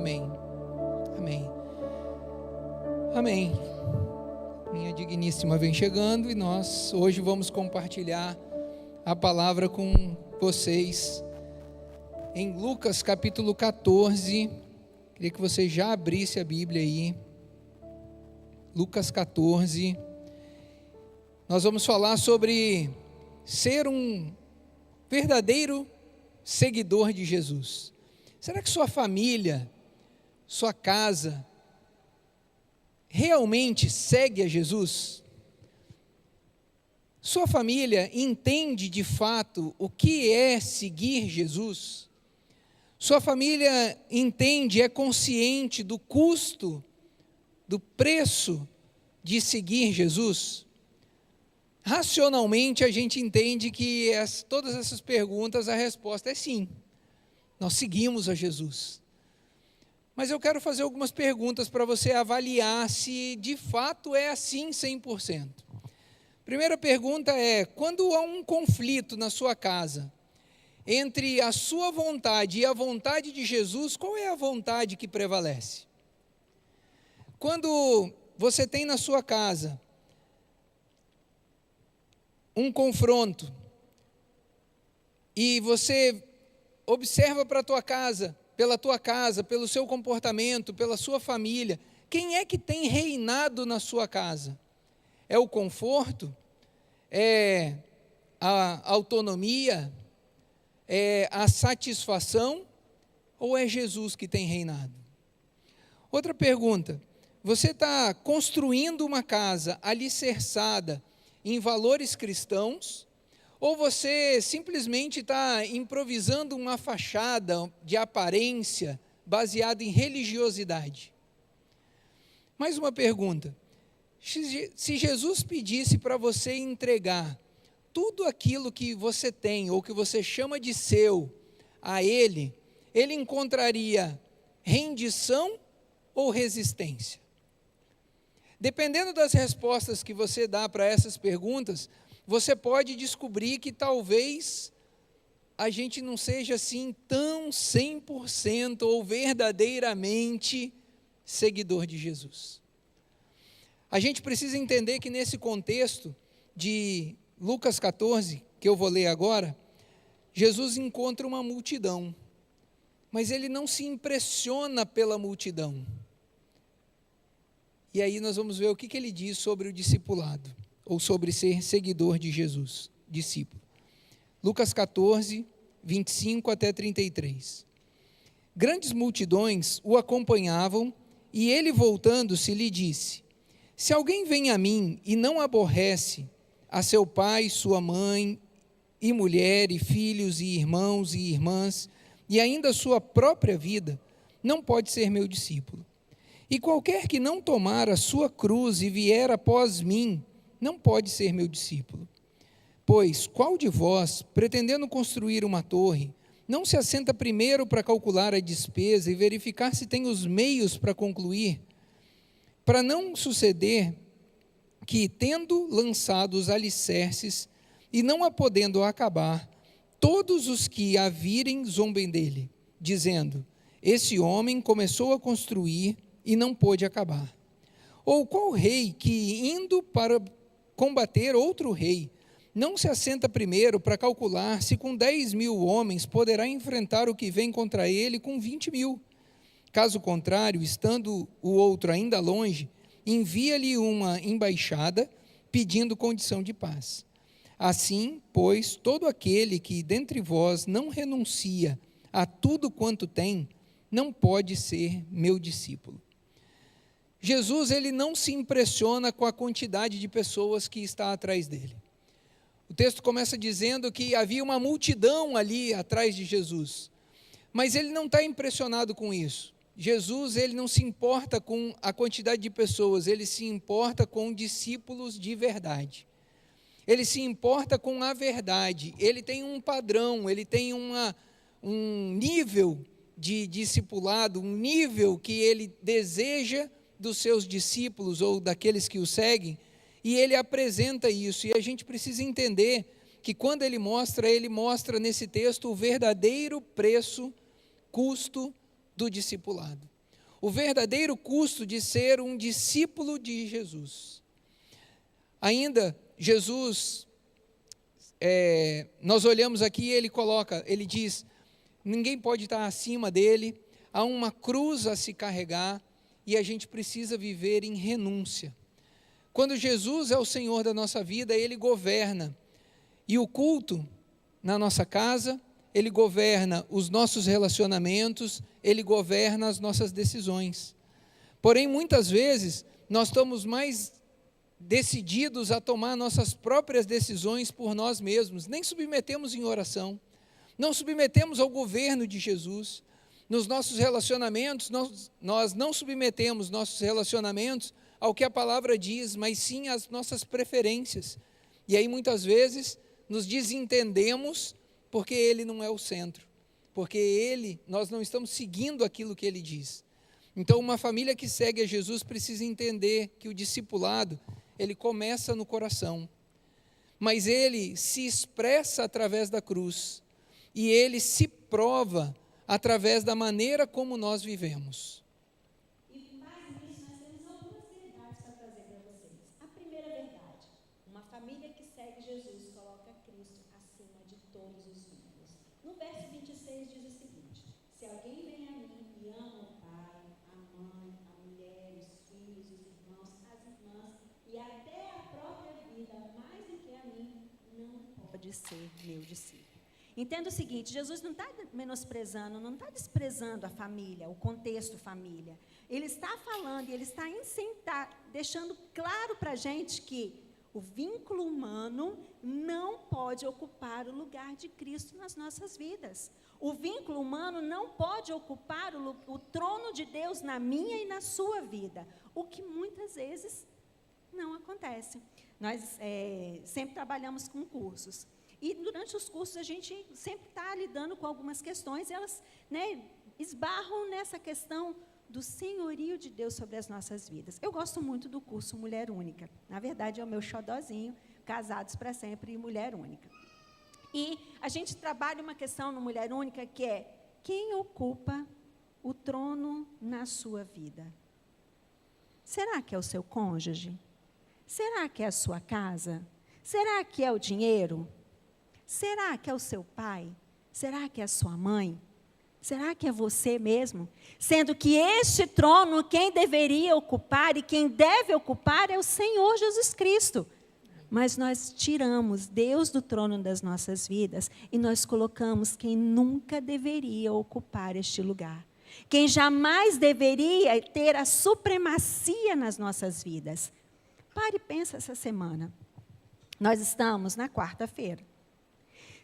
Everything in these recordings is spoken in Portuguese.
Amém. Amém. Amém. Minha digníssima vem chegando e nós hoje vamos compartilhar a palavra com vocês em Lucas capítulo 14. Queria que você já abrisse a Bíblia aí. Lucas 14. Nós vamos falar sobre ser um verdadeiro seguidor de Jesus. Será que sua família, sua casa, realmente segue a Jesus? Sua família entende de fato o que é seguir Jesus? Sua família entende, é consciente do custo, do preço de seguir Jesus? Racionalmente a gente entende que todas essas perguntas, a resposta é sim. Nós seguimos a Jesus. Mas eu quero fazer algumas perguntas para você avaliar se de fato é assim 100%. Primeira pergunta é: quando há um conflito na sua casa entre a sua vontade e a vontade de Jesus, qual é a vontade que prevalece? Quando você tem na sua casa um confronto e você observa para a tua casa, pelo seu comportamento, pela sua família, quem é que tem reinado na sua casa? É o conforto? É a autonomia? É a satisfação? Ou é Jesus que tem reinado? Outra pergunta: você está construindo uma casa alicerçada em valores cristãos? Ou você simplesmente está improvisando uma fachada de aparência baseada em religiosidade? Mais uma pergunta: se Jesus pedisse para você entregar tudo aquilo que você tem, ou que você chama de seu, a Ele, Ele encontraria rendição ou resistência? Dependendo das respostas que você dá para essas perguntas, você pode descobrir que talvez a gente não seja assim tão 100% ou verdadeiramente seguidor de Jesus. A gente precisa entender que nesse contexto de Lucas 14, que eu vou ler agora, Jesus encontra uma multidão, mas ele não se impressiona pela multidão. E aí nós vamos ver o que ele diz sobre o discipulado, ou sobre ser seguidor de Jesus, discípulo. Lucas 14, 25 até 33. Grandes multidões o acompanhavam, e ele, voltando-se, lhe disse: se alguém vem a mim e não aborrece a seu pai, sua mãe, e mulher, e filhos, e irmãos, e irmãs, e ainda sua própria vida, não pode ser meu discípulo. E qualquer que não tomar a sua cruz e vier após mim, não pode ser meu discípulo. Pois qual de vós, pretendendo construir uma torre, não se assenta primeiro para calcular a despesa e verificar se tem os meios para concluir, para não suceder que, tendo lançado os alicerces e não a podendo acabar, todos os que a virem zombem dele, dizendo: esse homem começou a construir e não pôde acabar. Ou qual rei que, indo para combater outro rei, não se assenta primeiro para calcular se com 10.000 homens poderá enfrentar o que vem contra ele com 20.000? Caso contrário, estando o outro ainda longe, envia-lhe uma embaixada pedindo condição de paz. Assim, pois, todo aquele que dentre vós não renuncia a tudo quanto tem, não pode ser meu discípulo. Jesus, ele não se impressiona com a quantidade de pessoas que está atrás dele. O texto começa dizendo que havia uma multidão ali atrás de Jesus, mas ele não está impressionado com isso. Jesus, ele não se importa com a quantidade de pessoas, ele se importa com discípulos de verdade. Ele se importa com a verdade, ele tem um padrão, ele tem um nível de discipulado, um nível que ele deseja dos seus discípulos ou daqueles que o seguem, e ele apresenta isso. E a gente precisa entender que quando ele mostra nesse texto o verdadeiro preço, custo do discipulado. o verdadeiro custo de ser um discípulo de Jesus. Ainda, Jesus, nós olhamos aqui, ele diz, ninguém pode estar acima dele, há uma cruz a se carregar, e a gente precisa viver em renúncia. Quando Jesus é o Senhor da nossa vida, Ele governa, e o culto na nossa casa, Ele governa os nossos relacionamentos, Ele governa as nossas decisões. Porém, muitas vezes, nós estamos mais decididos a tomar nossas próprias decisões por nós mesmos, nem submetemos em oração, não submetemos ao governo de Jesus. Nos nossos relacionamentos, nós não submetemos nossos relacionamentos ao que a palavra diz, mas sim às nossas preferências. E aí, muitas vezes, nos desentendemos porque Ele não é o centro, porque nós não estamos seguindo aquilo que Ele diz. Então, uma família que segue a Jesus precisa entender que o discipulado, ele começa no coração, mas ele se expressa através da cruz, e ele se prova através da maneira como nós vivemos. E mais nisso, nós temos algumas verdades para trazer para vocês. A primeira verdade: uma família que segue Jesus coloca Cristo acima de todos os vínculos. No verso 26 diz o seguinte: se alguém vem a mim e ama o pai, a mãe, a mulher, os filhos, os irmãos, as irmãs e até a própria vida mais do que a mim, não pode ser meu discípulo. Entenda o seguinte: Jesus não está menosprezando, não está desprezando a família, o contexto família. Ele está falando, ele está deixando claro para a gente que o vínculo humano não pode ocupar o lugar de Cristo nas nossas vidas. O vínculo humano não pode ocupar o trono de Deus na minha e na sua vida, o que muitas vezes não acontece. Nós sempre trabalhamos com cursos. E durante os cursos a gente sempre está lidando com algumas questões, e elas esbarram nessa questão do senhorio de Deus sobre as nossas vidas. Eu gosto muito do curso Mulher Única. Na verdade, é o meu xodózinho, Casados para Sempre e Mulher Única. E a gente trabalha uma questão no Mulher Única que é: quem ocupa o trono na sua vida? Será que é o seu cônjuge? Será que é a sua casa? Será que é o dinheiro? Será que é o seu pai? Será que é a sua mãe? Será que é você mesmo? Sendo que este trono, quem deveria ocupar e quem deve ocupar é o Senhor Jesus Cristo. Mas nós tiramos Deus do trono das nossas vidas e nós colocamos quem nunca deveria ocupar este lugar. Quem jamais deveria ter a supremacia nas nossas vidas. Pare e pensa essa semana. Nós estamos na quarta-feira.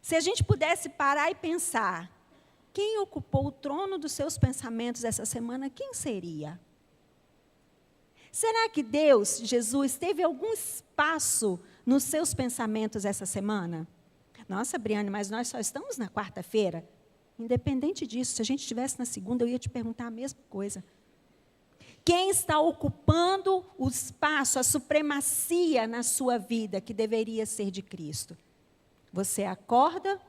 Se a gente pudesse parar e pensar, quem ocupou o trono dos seus pensamentos essa semana, quem seria? Será que Deus, Jesus, teve algum espaço nos seus pensamentos essa semana? Nossa, Briane, mas nós só estamos na quarta-feira. Independente disso, se a gente estivesse na segunda, eu ia te perguntar a mesma coisa. Quem está ocupando o espaço, a supremacia na sua vida, que deveria ser de Cristo? Você acorda,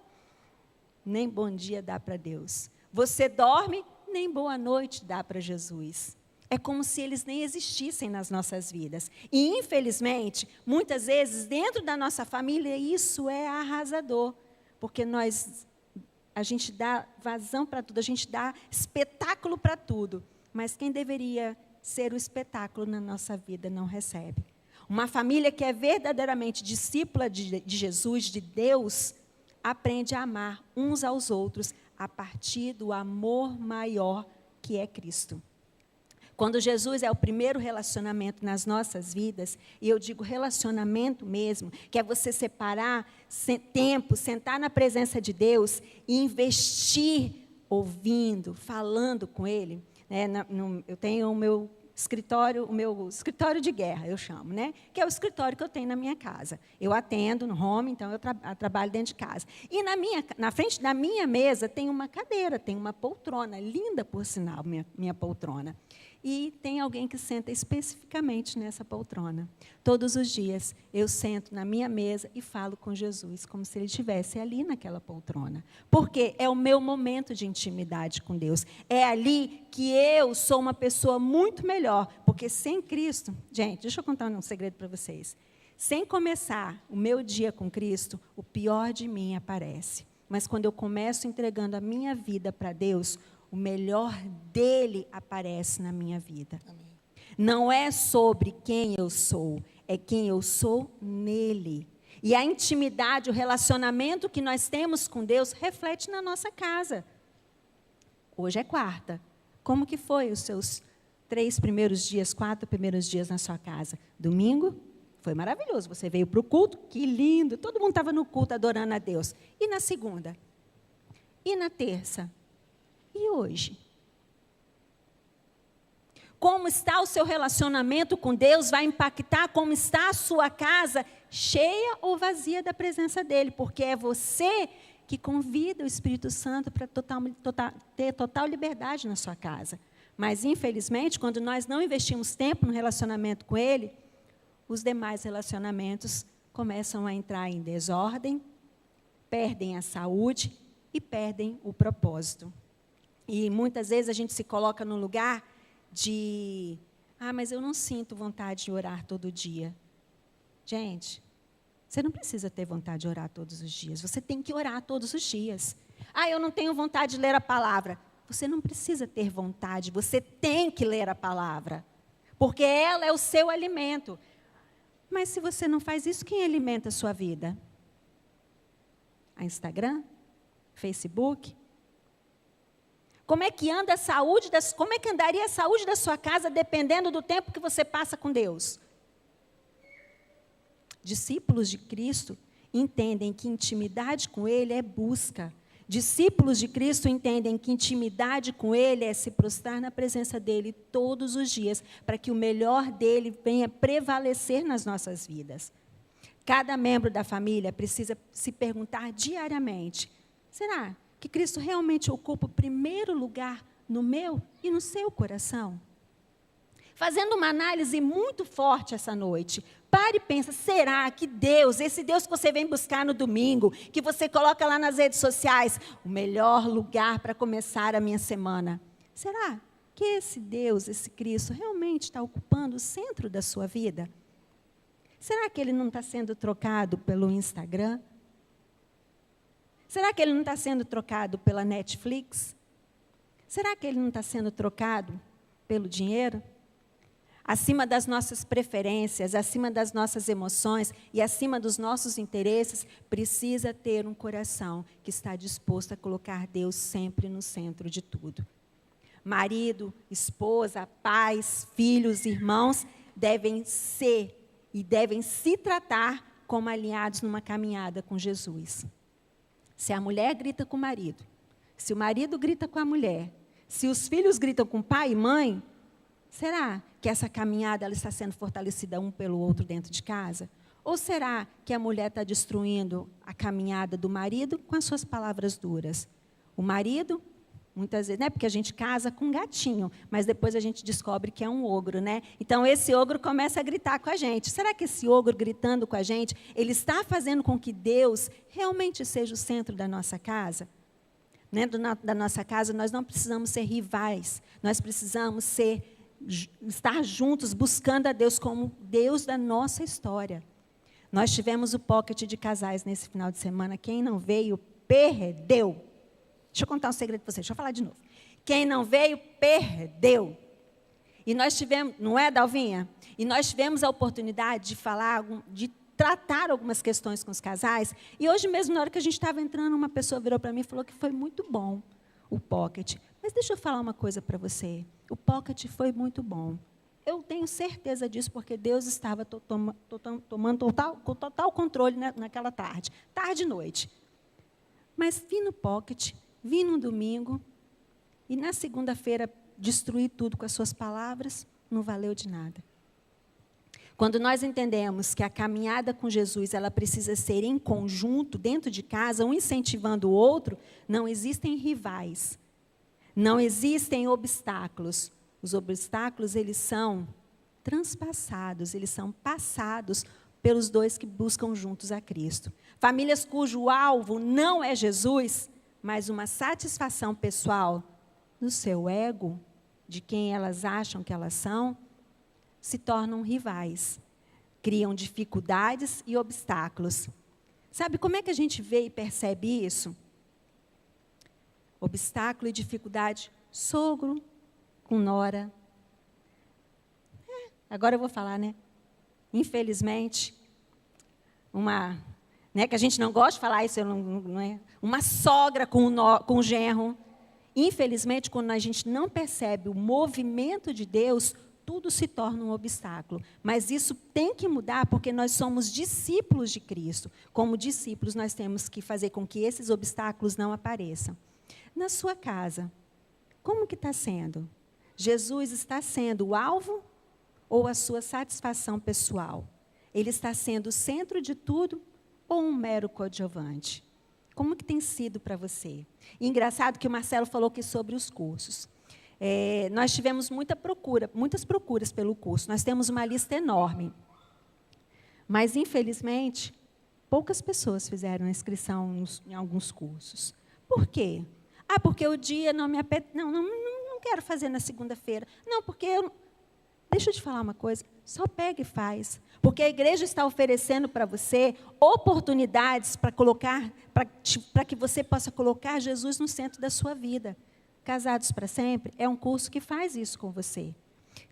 nem bom dia dá para Deus. Você dorme, nem boa noite dá para Jesus. É como se eles nem existissem nas nossas vidas. E, infelizmente, muitas vezes, dentro da nossa família, isso é arrasador. Porque a gente dá vazão para tudo, a gente dá espetáculo para tudo. Mas quem deveria ser o espetáculo na nossa vida não recebe. Uma família que é verdadeiramente discípula de Jesus, de Deus, aprende a amar uns aos outros a partir do amor maior que é Cristo. Quando Jesus é o primeiro relacionamento nas nossas vidas, e eu digo relacionamento mesmo, que é você separar tempo, sentar na presença de Deus e investir ouvindo, falando com Ele. Eu tenho o meu escritório, o meu escritório de guerra, eu chamo, né? Que é o escritório que eu tenho na minha casa. Eu atendo no home, então eu trabalho dentro de casa. E na frente da minha mesa tem uma cadeira, tem uma poltrona, linda por sinal, minha poltrona. E tem alguém que senta especificamente nessa poltrona. Todos os dias eu sento na minha mesa e falo com Jesus, como se ele estivesse ali naquela poltrona. Porque é o meu momento de intimidade com Deus. É ali que eu sou uma pessoa muito melhor. Porque sem Cristo, gente, deixa eu contar um segredo para vocês. Sem começar o meu dia com Cristo, o pior de mim aparece. Mas quando eu começo entregando a minha vida para Deus, o melhor dele aparece na minha vida. Amém. Não é sobre quem eu sou, é quem eu sou nele. E a intimidade, o relacionamento que nós temos com Deus reflete na nossa casa. Hoje é quarta. Como que foi os seus 3 primeiros dias, 4 primeiros dias na sua casa? Domingo? Foi maravilhoso. Você veio para o culto? Que lindo. Todo mundo estava no culto adorando a Deus. E na segunda? E na terça? E hoje? Como está o seu relacionamento com Deus vai impactar como está a sua casa, cheia ou vazia da presença dEle, porque é você que convida o Espírito Santo para ter total liberdade na sua casa. Mas, infelizmente, quando nós não investimos tempo no relacionamento com Ele, os demais relacionamentos começam a entrar em desordem, perdem a saúde e perdem o propósito. E muitas vezes a gente se coloca no lugar de, mas eu não sinto vontade de orar todo dia. Gente, você não precisa ter vontade de orar todos os dias, você tem que orar todos os dias. Eu não tenho vontade de ler a palavra. Você não precisa ter vontade, você tem que ler a palavra, porque ela é o seu alimento. Mas se você não faz isso, quem alimenta a sua vida? A Instagram? Facebook? Como é que anda a saúde, como é que andaria a saúde da sua casa dependendo do tempo que você passa com Deus? Discípulos de Cristo entendem que intimidade com Ele é busca. Discípulos de Cristo entendem que intimidade com Ele é se prostrar na presença dEle todos os dias, para que o melhor dEle venha prevalecer nas nossas vidas. Cada membro da família precisa se perguntar diariamente, será que Cristo realmente ocupa o primeiro lugar no meu e no seu coração? Fazendo uma análise muito forte essa noite, pare e pensa, será que Deus, esse Deus que você vem buscar no domingo, que você coloca lá nas redes sociais, o melhor lugar para começar a minha semana, será que esse Deus, esse Cristo, realmente está ocupando o centro da sua vida? Será que ele não está sendo trocado pelo Instagram? Será que ele não está sendo trocado pela Netflix? Será que ele não está sendo trocado pelo dinheiro? Acima das nossas preferências, acima das nossas emoções e acima dos nossos interesses, precisa ter um coração que está disposto a colocar Deus sempre no centro de tudo. Marido, esposa, pais, filhos, irmãos, devem ser e devem se tratar como alinhados numa caminhada com Jesus. Se a mulher grita com o marido, se o marido grita com a mulher, se os filhos gritam com pai e mãe, será que essa caminhada ela está sendo fortalecida um pelo outro dentro de casa? Ou será que a mulher está destruindo a caminhada do marido com as suas palavras duras? O marido, muitas vezes, porque a gente casa com um gatinho, mas depois a gente descobre que é um ogro, né? Então esse ogro começa a gritar com a gente. Será que esse ogro gritando com a gente, ele está fazendo com que Deus realmente seja o centro da nossa casa? Dentro da nossa casa, nós não precisamos ser rivais, nós precisamos estar juntos, buscando a Deus como Deus da nossa história. Nós tivemos o pocket de casais nesse final de semana. Quem não veio, perdeu. Deixa eu contar um segredo para vocês, deixa eu falar de novo. Quem não veio, perdeu. E nós tivemos, não é, Dalvinha? E nós tivemos a oportunidade de falar, de tratar algumas questões com os casais. E hoje mesmo, na hora que a gente estava entrando, uma pessoa virou para mim e falou que foi muito bom o pocket. Mas deixa eu falar uma coisa para você. O pocket foi muito bom. Eu tenho certeza disso, porque Deus estava tomando total controle naquela tarde e noite. Mas vim no pocket, vim no domingo, e na segunda-feira destruí tudo com as suas palavras. não valeu de nada. Quando nós entendemos que a caminhada com Jesus, ela precisa ser em conjunto, dentro de casa, um incentivando o outro, não existem rivais, não existem obstáculos. Os obstáculos, eles são transpassados, eles são passados pelos dois que buscam juntos a Cristo. Famílias cujo alvo não é Jesus, mas uma satisfação pessoal no seu ego, de quem elas acham que elas são, se tornam rivais, criam dificuldades e obstáculos. Sabe como é que a gente vê e percebe isso? Obstáculo e dificuldade, sogro com nora. Agora eu vou falar, né? Infelizmente, que a gente não gosta de falar isso, não é? Uma sogra com o genro. Infelizmente, quando a gente não percebe o movimento de Deus, tudo se torna um obstáculo. Mas isso tem que mudar, porque nós somos discípulos de Cristo. Como discípulos, nós temos que fazer com que esses obstáculos não apareçam. Na sua casa, como que está sendo? Jesus está sendo o alvo ou a sua satisfação pessoal? Ele está sendo o centro de tudo ou um mero coadjuvante? Como que tem sido para você? E engraçado que o Marcelo falou aqui sobre os cursos. Nós tivemos muitas procuras pelo curso. Nós temos uma lista enorme. Mas, infelizmente, poucas pessoas fizeram a inscrição em alguns cursos. Por quê? Porque o dia não me apetece. Não quero fazer na segunda-feira. Não, porque eu... Deixa eu te falar uma coisa. Só pega e faz. Porque a igreja está oferecendo para você oportunidades para que você possa colocar Jesus no centro da sua vida. Casados para Sempre é um curso que faz isso com você.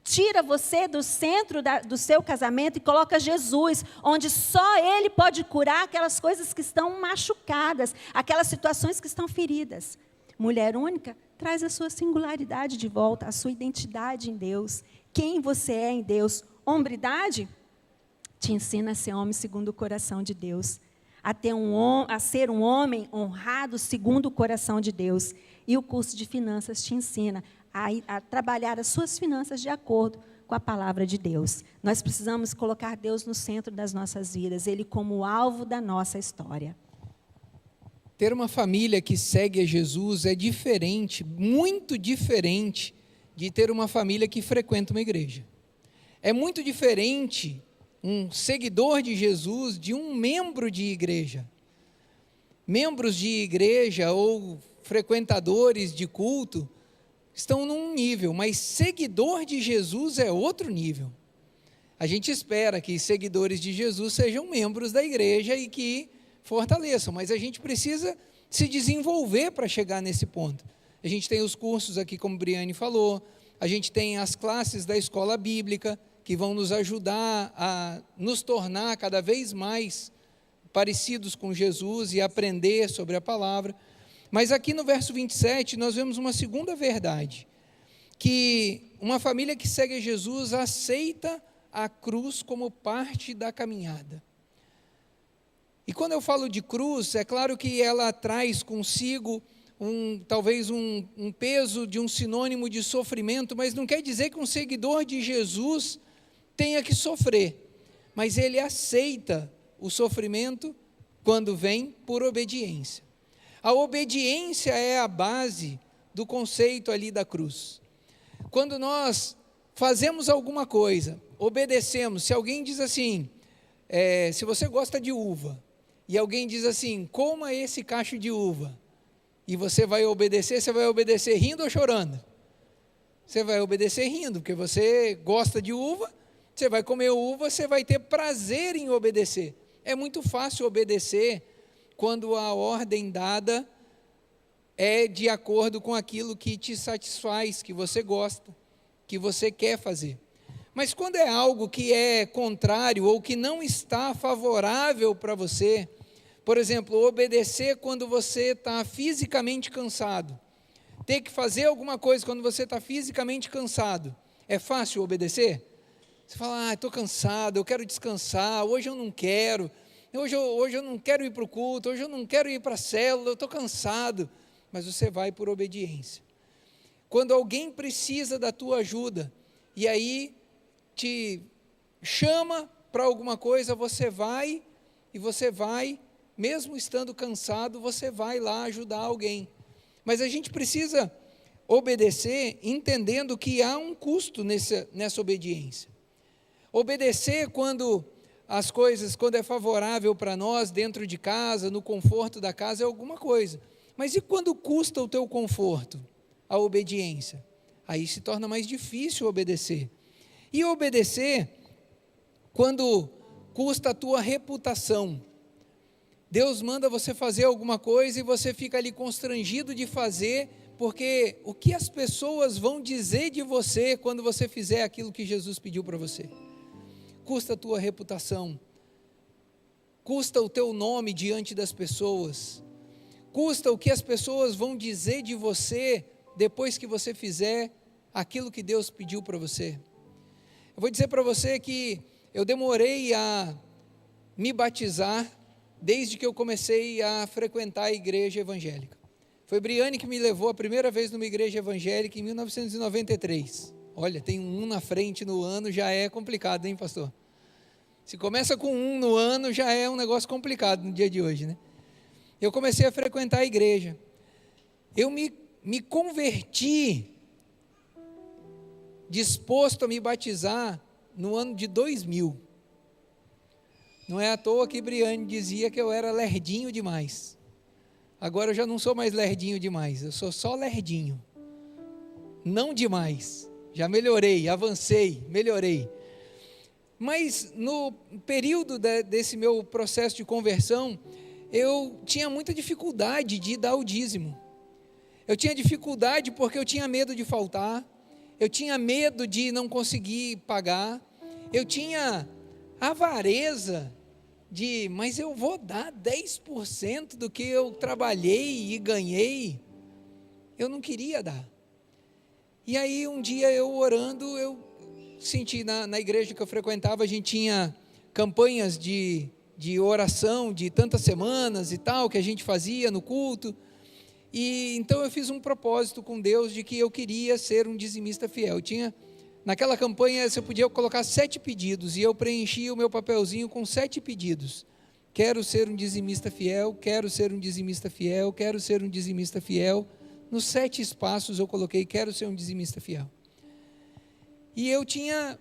Tira você do centro do seu casamento e coloca Jesus, onde só Ele pode curar aquelas coisas que estão machucadas, aquelas situações que estão feridas. Mulher única, traz a sua singularidade de volta, a sua identidade em Deus, quem você é em Deus. Hombridade te ensina a ser homem segundo o coração de Deus, a ser um homem honrado segundo o coração de Deus. E o curso de finanças te ensina a trabalhar as suas finanças de acordo com a palavra de Deus. Nós precisamos colocar Deus no centro das nossas vidas, Ele como o alvo da nossa história. Ter uma família que segue a Jesus é diferente, muito diferente, de ter uma família que frequenta uma igreja. É muito diferente um seguidor de Jesus de um membro de igreja. Membros de igreja ou frequentadores de culto estão num nível, mas seguidor de Jesus é outro nível. A gente espera que seguidores de Jesus sejam membros da igreja e que fortaleçam, mas a gente precisa se desenvolver para chegar nesse ponto. A gente tem os cursos aqui, como Briane falou, a gente tem as classes da escola bíblica, que vão nos ajudar a nos tornar cada vez mais parecidos com Jesus e aprender sobre a palavra. Mas aqui no verso 27, nós vemos uma segunda verdade, que uma família que segue a Jesus aceita a cruz como parte da caminhada. E quando eu falo de cruz, é claro que ela traz consigo talvez um peso de um sinônimo de sofrimento, mas não quer dizer que um seguidor de Jesus tenha que sofrer, mas ele aceita o sofrimento quando vem por obediência. A obediência é a base do conceito ali da cruz. Quando nós fazemos alguma coisa, obedecemos, se alguém diz assim, se você gosta de uva, e alguém diz assim, coma esse cacho de uva, e você vai obedecer rindo ou chorando? Você vai obedecer rindo, porque você gosta de uva, você vai comer uva, você vai ter prazer em obedecer. É muito fácil obedecer quando a ordem dada é de acordo com aquilo que te satisfaz, que você gosta, que você quer fazer. Mas quando é algo que é contrário ou que não está favorável para você, por exemplo, obedecer quando você está fisicamente cansado, ter que fazer alguma coisa quando você está fisicamente cansado, é fácil obedecer? Você fala, estou cansado, eu quero descansar, hoje eu não quero, hoje eu não quero ir para o culto, hoje eu não quero ir para a célula, eu estou cansado, mas você vai por obediência. Quando alguém precisa da tua ajuda, e aí te chama para alguma coisa, você vai, mesmo estando cansado, você vai lá ajudar alguém. Mas a gente precisa obedecer entendendo que há um custo nessa obediência. Obedecer quando é favorável para nós, dentro de casa, no conforto da casa, é alguma coisa. Mas e quando custa o teu conforto, a obediência? Aí se torna mais difícil obedecer. E obedecer quando custa a tua reputação. Deus manda você fazer alguma coisa e você fica ali constrangido de fazer, porque o que as pessoas vão dizer de você quando você fizer aquilo que Jesus pediu para você? Custa a tua reputação, custa o teu nome diante das pessoas, custa o que as pessoas vão dizer de você depois que você fizer aquilo que Deus pediu para você. Eu vou dizer para você que eu demorei a me batizar desde que eu comecei a frequentar a igreja evangélica. Foi Briane que me levou a primeira vez numa igreja evangélica em 1993. Olha, tem um na frente no ano, já é complicado, hein, pastor? Se começa com um no ano, já é um negócio complicado no dia de hoje, né? Eu comecei a frequentar a igreja. Eu me converti, disposto a me batizar no ano de 2000. Não é à toa que Briane dizia que eu era lerdinho demais. Agora eu já não sou mais lerdinho demais, eu sou só lerdinho. Não demais. Já melhorei, avancei, melhorei. Mas no período desse meu processo de conversão, eu tinha muita dificuldade de dar o dízimo. Eu tinha dificuldade porque eu tinha medo de faltar, eu tinha medo de não conseguir pagar, eu tinha avareza mas eu vou dar 10% do que eu trabalhei e ganhei. Eu não queria dar. E aí um dia eu orando, eu senti na igreja que eu frequentava, a gente tinha campanhas de oração de tantas semanas e tal, que a gente fazia no culto. E então eu fiz um propósito com Deus de que eu queria ser um dizimista fiel. Naquela campanha eu podia colocar 7 pedidos, e eu preenchi o meu papelzinho com 7 pedidos. Quero ser um dizimista fiel, quero ser um dizimista fiel, quero ser um dizimista fiel. Nos 7 espaços eu coloquei, quero ser um dizimista fiel. E eu tinha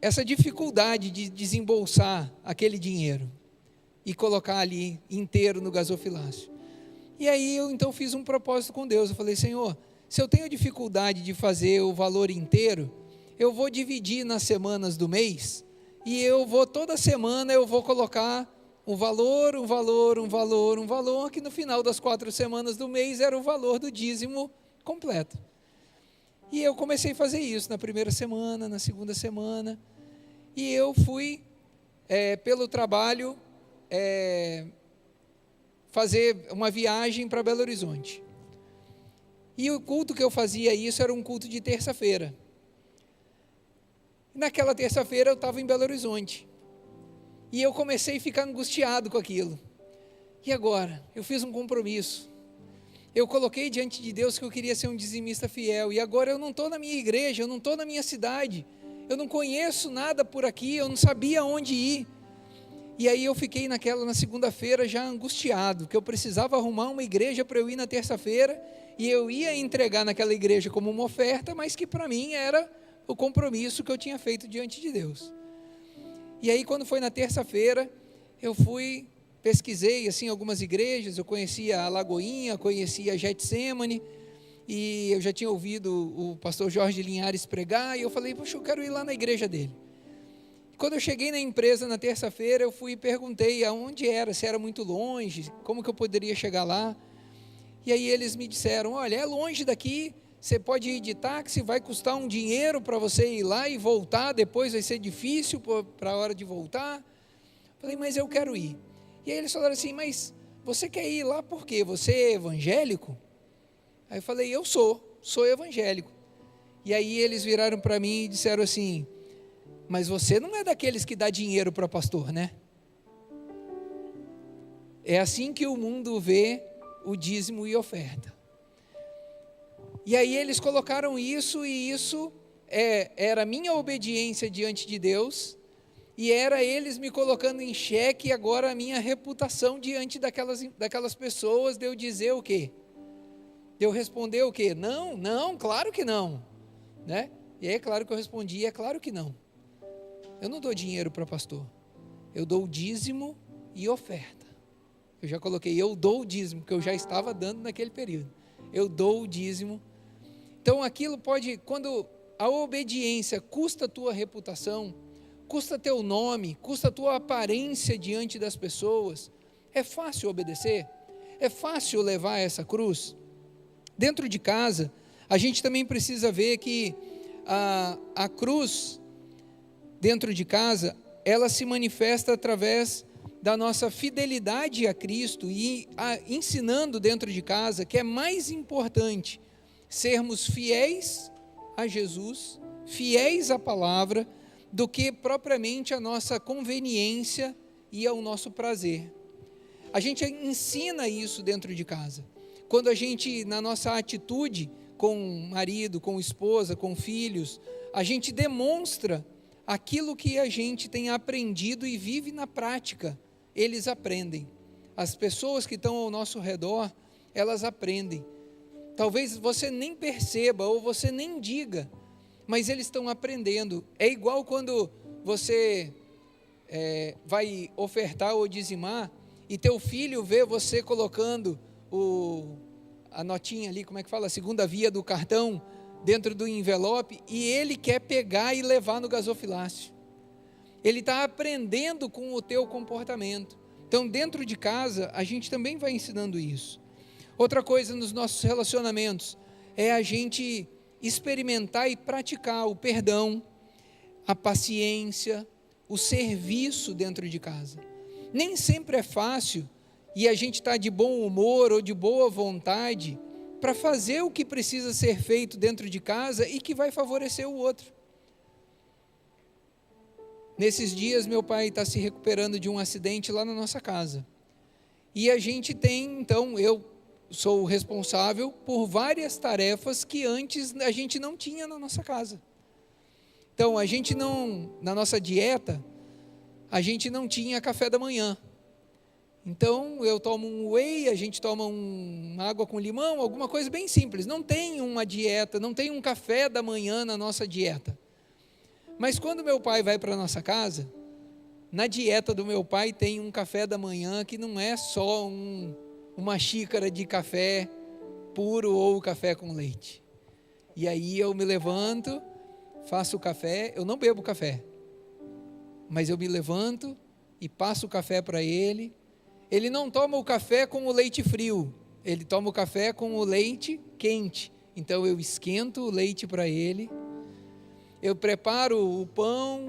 essa dificuldade de desembolsar aquele dinheiro e colocar ali inteiro no gasofilácio. E aí eu então fiz um propósito com Deus. Eu falei, Senhor, se eu tenho dificuldade de fazer o valor inteiro, eu vou dividir nas semanas do mês, e toda semana eu vou colocar um valor, que no final das 4 semanas do mês era o valor do dízimo completo. E eu comecei a fazer isso na primeira semana, na segunda semana, e eu fui, pelo trabalho, fazer uma viagem para Belo Horizonte. E o culto que eu fazia isso era um culto de terça-feira. Naquela terça-feira eu estava em Belo Horizonte. E eu comecei a ficar angustiado com aquilo. E agora? Eu fiz um compromisso. Eu coloquei diante de Deus que eu queria ser um dizimista fiel. E agora eu não estou na minha igreja, eu não estou na minha cidade. Eu não conheço nada por aqui, eu não sabia onde ir. E aí eu fiquei na segunda-feira já angustiado, que eu precisava arrumar uma igreja para eu ir na terça-feira, e eu ia entregar naquela igreja como uma oferta, mas que para mim era o compromisso que eu tinha feito diante de Deus. E aí quando foi na terça-feira, eu pesquisei assim algumas igrejas, eu conhecia a Lagoinha, conhecia a Getsemane, e eu já tinha ouvido o pastor Jorge Linhares pregar, e eu falei, poxa, eu quero ir lá na igreja dele. Quando eu cheguei na empresa na terça-feira, eu fui e perguntei aonde era, se era muito longe, como que eu poderia chegar lá. E aí eles me disseram, olha, é longe daqui, você pode ir de táxi, vai custar um dinheiro para você ir lá e voltar, depois vai ser difícil para a hora de voltar. Falei, mas eu quero ir. E aí eles falaram assim, mas você quer ir lá por quê? Você é evangélico? Aí eu falei, eu sou evangélico. E aí eles viraram para mim e disseram assim, mas você não é daqueles que dá dinheiro para pastor, né? É assim que o mundo vê o dízimo e oferta. E aí eles colocaram isso, e isso era a minha obediência diante de Deus, e era eles me colocando em xeque, e agora a minha reputação diante daquelas pessoas, de eu dizer o quê? De eu responder o quê? Não, claro que não, né? E é claro que eu respondi, é claro que não. Eu não dou dinheiro para pastor, eu dou o dízimo e oferta. Eu já coloquei, eu dou o dízimo, que eu já estava dando naquele período. Eu dou o dízimo. Então aquilo pode, quando a obediência custa a tua reputação, custa teu nome, custa a tua aparência diante das pessoas, é fácil obedecer? É fácil levar essa cruz? Dentro de casa, a gente também precisa ver que a cruz, dentro de casa, ela se manifesta através da nossa fidelidade a Cristo e ensinando dentro de casa que é mais importante sermos fiéis a Jesus, fiéis à palavra, do que propriamente a nossa conveniência e ao nosso prazer. A gente ensina isso dentro de casa. Quando a gente, na nossa atitude com marido, com esposa, com filhos, a gente demonstra aquilo que a gente tem aprendido e vive na prática. Eles aprendem. As pessoas que estão ao nosso redor, elas aprendem. Talvez você nem perceba ou você nem diga, mas eles estão aprendendo. É igual quando você vai ofertar ou dizimar e teu filho vê você colocando a notinha ali, como é que fala? A segunda via do cartão dentro do envelope, e ele quer pegar e levar no gasofilácio. Ele está aprendendo com o teu comportamento. Então, dentro de casa, a gente também vai ensinando isso. Outra coisa nos nossos relacionamentos é a gente experimentar e praticar o perdão, a paciência, o serviço dentro de casa. Nem sempre é fácil e a gente está de bom humor ou de boa vontade para fazer o que precisa ser feito dentro de casa e que vai favorecer o outro. Nesses dias, meu pai está se recuperando de um acidente lá na nossa casa. E a gente tem, então, eu sou o responsável por várias tarefas que antes a gente não tinha na nossa casa. Então, a gente não, na nossa dieta, a gente não tinha café da manhã. Então, eu tomo um whey, a gente toma uma água com limão, alguma coisa bem simples. Não tem uma dieta, não tem um café da manhã na nossa dieta. Mas quando meu pai vai para a nossa casa, na dieta do meu pai tem um café da manhã que não é só uma xícara de café puro ou café com leite. E aí eu me levanto, faço o café, eu não bebo café, mas eu me levanto e passo o café para ele. Ele não toma o café com o leite frio, ele toma o café com o leite quente. Então eu esquento o leite para ele, eu preparo o pão,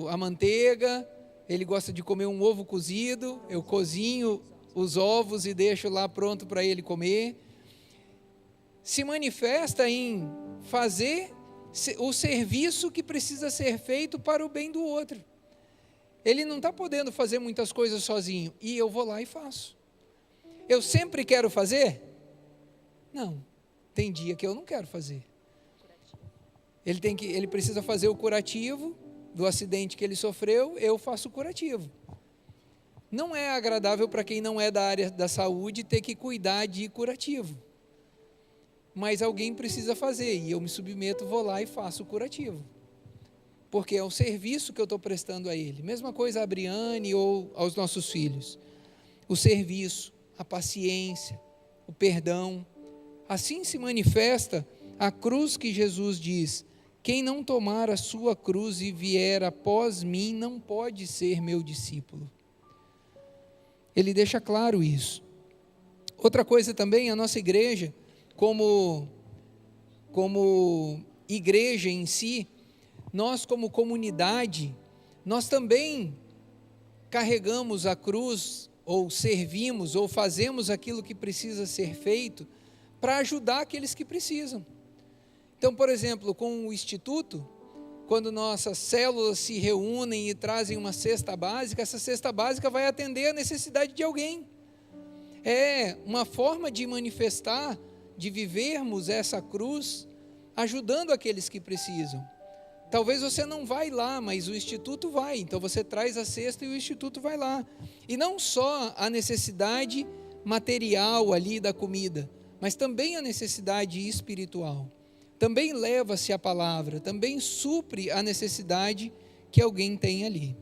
a manteiga, ele gosta de comer um ovo cozido, eu cozinho os ovos e deixo lá pronto para ele comer. Se manifesta em fazer o serviço que precisa ser feito para o bem do outro. Ele não está podendo fazer muitas coisas sozinho, e eu vou lá e faço. Eu sempre quero fazer? Não, tem dia que eu não quero fazer. Ele precisa fazer o curativo do acidente que ele sofreu, eu faço o curativo. Não é agradável para quem não é da área da saúde ter que cuidar de curativo. Mas alguém precisa fazer, e eu me submeto, vou lá e faço o curativo. Porque é o serviço que eu estou prestando a ele. Mesma coisa a Briane ou aos nossos filhos. O serviço, a paciência, o perdão. Assim se manifesta a cruz que Jesus diz: quem não tomar a sua cruz e vier após mim, não pode ser meu discípulo. Ele deixa claro isso. Outra coisa também, a nossa igreja, como igreja em si, nós como comunidade, nós também carregamos a cruz, ou servimos, ou fazemos aquilo que precisa ser feito, para ajudar aqueles que precisam. Então, por exemplo, com o Instituto, quando nossas células se reúnem e trazem uma cesta básica, essa cesta básica vai atender a necessidade de alguém. É uma forma de manifestar, de vivermos essa cruz ajudando aqueles que precisam. Talvez você não vai lá, mas o instituto vai. Então você traz a cesta e o instituto vai lá. E não só a necessidade material ali da comida, mas também a necessidade espiritual. Também leva-se a palavra, também supre a necessidade que alguém tem ali.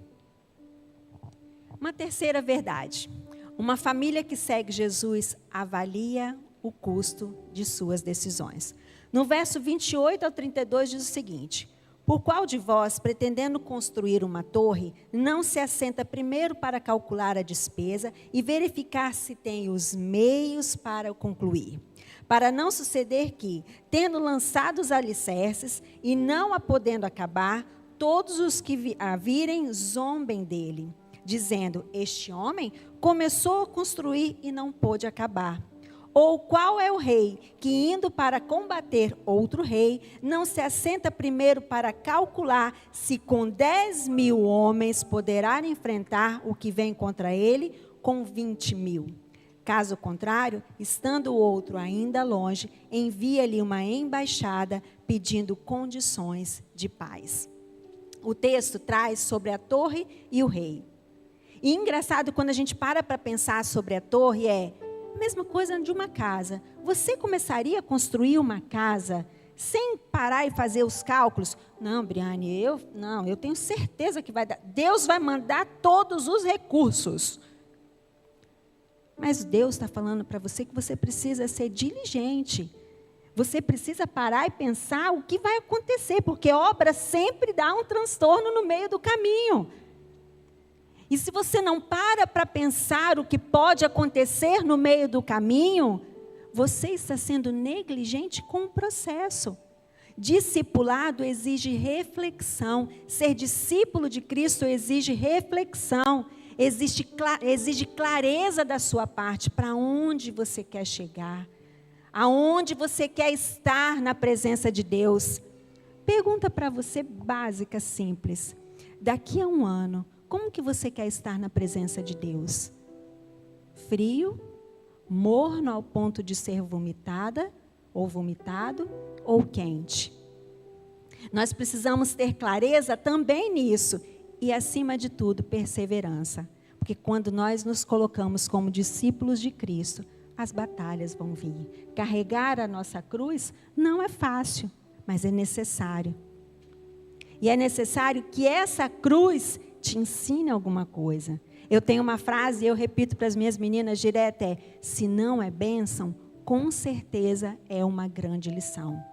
Uma terceira verdade. Uma família que segue Jesus avalia o custo de suas decisões. No verso 28 ao 32 diz o seguinte: por qual de vós, pretendendo construir uma torre, não se assenta primeiro para calcular a despesa e verificar se tem os meios para concluir? Para não suceder que, tendo lançado os alicerces e não a podendo acabar, todos os que a virem zombem dele, dizendo: este homem começou a construir e não pôde acabar. Ou qual é o rei que, indo para combater outro rei, não se assenta primeiro para calcular se com 10.000 homens poderá enfrentar o que vem contra ele com 20.000? Caso contrário, estando o outro ainda longe, envia-lhe uma embaixada pedindo condições de paz. O texto traz sobre a torre e o rei. E engraçado, quando a gente para pensar sobre a torre, é a mesma coisa de uma casa. Você começaria a construir uma casa sem parar e fazer os cálculos? Não, Briane, eu tenho certeza que vai dar. Deus vai mandar todos os recursos. Mas Deus está falando para você que você precisa ser diligente. Você precisa parar e pensar o que vai acontecer, porque obra sempre dá um transtorno no meio do caminho. E se você não para pensar o que pode acontecer no meio do caminho, você está sendo negligente com o processo. Discipulado exige reflexão. Ser discípulo de Cristo exige reflexão. Exige clareza da sua parte para onde você quer chegar. Aonde você quer estar na presença de Deus. Pergunta para você básica, simples. Daqui a um ano, como que você quer estar na presença de Deus? Frio, morno ao ponto de ser vomitada, ou vomitado, ou quente? Nós precisamos ter clareza também nisso. E, acima de tudo, perseverança. Porque quando nós nos colocamos como discípulos de Cristo, as batalhas vão vir. Carregar a nossa cruz não é fácil, mas é necessário. E é necessário que essa cruz te ensine alguma coisa. Eu tenho uma frase, eu repito para as minhas meninas direto, se não é bênção, com certeza é uma grande lição.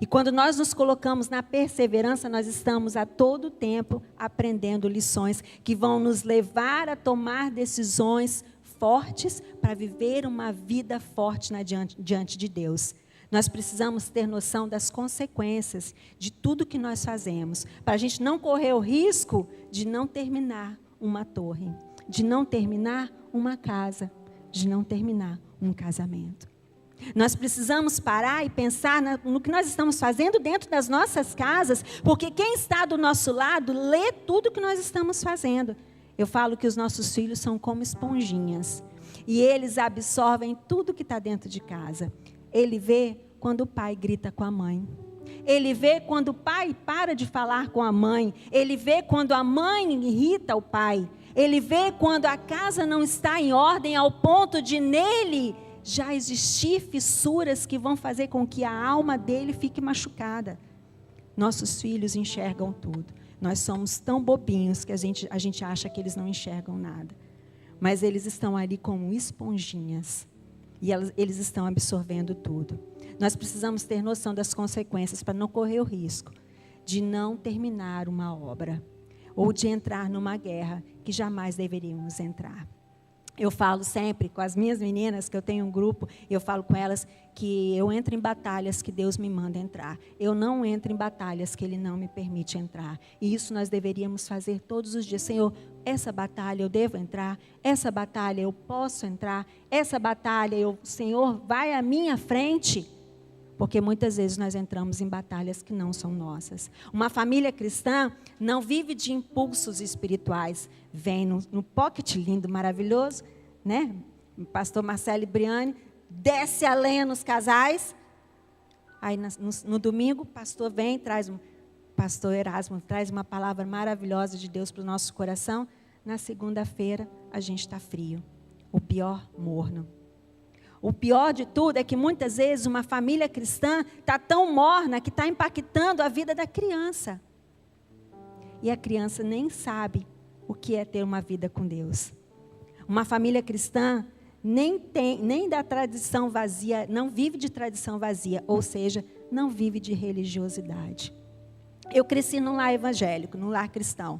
E quando nós nos colocamos na perseverança, nós estamos a todo tempo aprendendo lições que vão nos levar a tomar decisões fortes para viver uma vida forte diante de Deus. Nós precisamos ter noção das consequências de tudo que nós fazemos, para a gente não correr o risco de não terminar uma torre, de não terminar uma casa, de não terminar um casamento. Nós precisamos parar e pensar no que nós estamos fazendo dentro das nossas casas, porque quem está do nosso lado lê tudo que nós estamos fazendo. Eu falo que os nossos filhos são como esponjinhas, e eles absorvem tudo que está dentro de casa. Ele vê quando o pai grita com a mãe. Ele vê quando o pai para de falar com a mãe. Ele vê quando a mãe irrita o pai. Ele vê quando a casa não está em ordem ao ponto de nele já existir fissuras que vão fazer com que a alma dele fique machucada. Nossos filhos enxergam tudo. Nós somos tão bobinhos que a gente acha que eles não enxergam nada. Mas eles estão ali como esponjinhas. E eles estão absorvendo tudo. Nós precisamos ter noção das consequências para não correr o risco de não terminar uma obra ou de entrar numa guerra que jamais deveríamos entrar. Eu falo sempre com as minhas meninas, que eu tenho um grupo, eu falo com elas que eu entro em batalhas que Deus me manda entrar. Eu não entro em batalhas que Ele não me permite entrar. E isso nós deveríamos fazer todos os dias. Senhor, essa batalha eu devo entrar, essa batalha eu posso entrar, essa batalha, Senhor, vai à minha frente. Porque muitas vezes nós entramos em batalhas que não são nossas. Uma família cristã não vive de impulsos espirituais. Vem no pocket lindo, maravilhoso, né? O pastor Marcelo e Briane, desce a lenha nos casais. Aí no domingo, o pastor vem, pastor Erasmo traz uma palavra maravilhosa de Deus para o nosso coração. Na segunda-feira, a gente está frio. O pior, morno. O pior de tudo é que muitas vezes uma família cristã está tão morna que está impactando a vida da criança. E a criança nem sabe o que é ter uma vida com Deus. Uma família cristã nem da tradição vazia, não vive de tradição vazia, ou seja, não vive de religiosidade. Eu cresci num lar evangélico, num lar cristão.